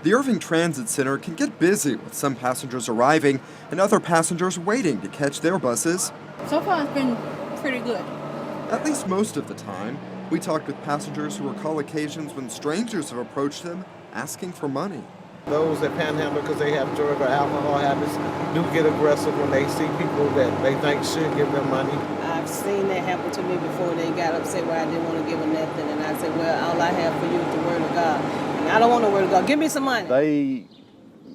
The Irving Transit Center can get busy with some passengers arriving and other passengers waiting to catch their buses. So far, it's been pretty good. At least most of the time. We talked with passengers who recall occasions when strangers have approached them asking for money. Those that panhandle because they have drug or alcohol habits do get aggressive when they see people that they think should give them money. I've seen that happen to me before. They got upset where I didn't want to give them nothing. And I said, well, all I have for you is the word of God. And I don't want the word of God. Give me some money. They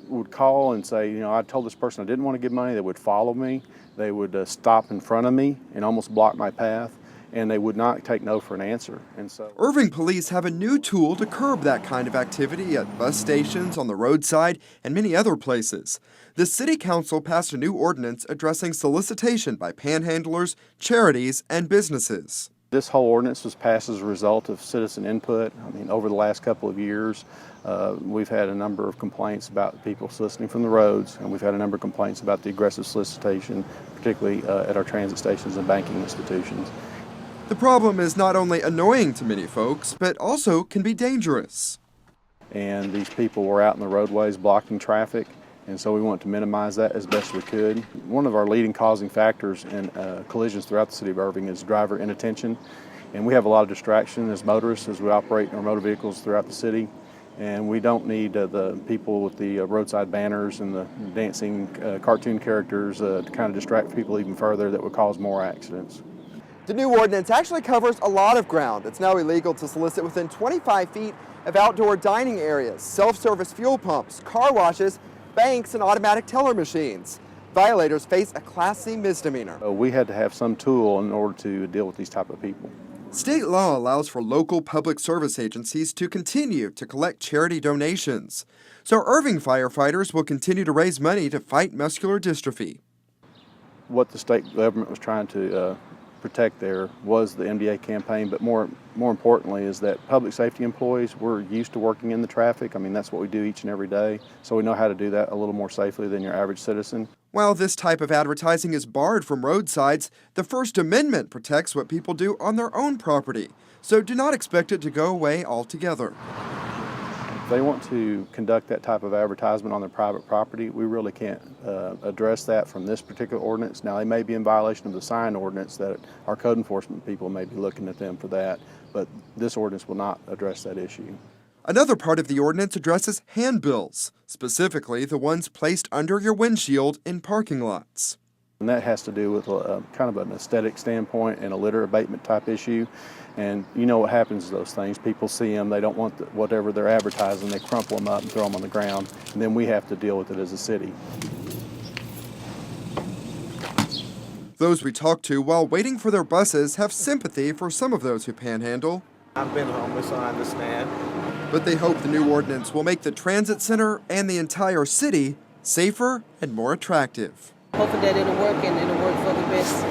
would call and say, I told this person I didn't want to give money. They would follow me. They would stop in front of me and almost block my path. And they would not take no for an answer. And so Irving police have a new tool to curb that kind of activity at bus stations, on the roadside, and many other places. The City Council passed a new ordinance addressing solicitation by panhandlers, charities, and businesses. this whole ordinance was passed as a result of citizen input. Over the last couple of years, we've had a number of complaints about people soliciting from the roads, and we've had a number of complaints about the aggressive solicitation, particularly at our transit stations and banking institutions. The problem is not only annoying to many folks, but also can be dangerous. And these people were out in the roadways blocking traffic, and so we want to minimize that as best we could. One of our leading causing factors in collisions throughout the City of Irving is driver inattention, and we have a lot of distraction as motorists as we operate our motor vehicles throughout the city, and we don't need the people with the roadside banners and the dancing cartoon characters to kind of distract people even further that would cause more accidents. The new ordinance actually covers a lot of ground. It's now illegal to solicit within 25 feet of outdoor dining areas, self-service fuel pumps, car washes, banks, and automatic teller machines. Violators face a Class C misdemeanor. We had to have some tool in order to deal with these type of people. State law allows for local public service agencies to continue to collect charity donations. So Irving firefighters will continue to raise money to fight muscular dystrophy. What the state government was trying to protect there was the MDA campaign, but more importantly is that public safety employees, we're used to working in the traffic. That's what we do each and every day, so we know how to do that a little more safely than your average citizen. While this type of advertising is barred from roadsides, the First Amendment protects what people do on their own property, so do not expect it to go away altogether. If they want to conduct that type of advertisement on their private property, we really can't address that from this particular ordinance. Now, they may be in violation of the sign ordinance that our code enforcement people may be looking at them for that, but this ordinance will not address that issue. Another part of the ordinance addresses handbills, specifically the ones placed under your windshield in parking lots. And that has to do with kind of an aesthetic standpoint and a litter abatement type issue. And you know what happens to those things. People see them, they don't want whatever they're advertising, they crumple them up and throw them on the ground, and then we have to deal with it as a city. Those we talk to while waiting for their buses have sympathy for some of those who panhandle. I've been homeless, so I understand. But they hope the new ordinance will make the transit center and the entire city safer and more attractive. Hoping that it'll work and it'll work for the best.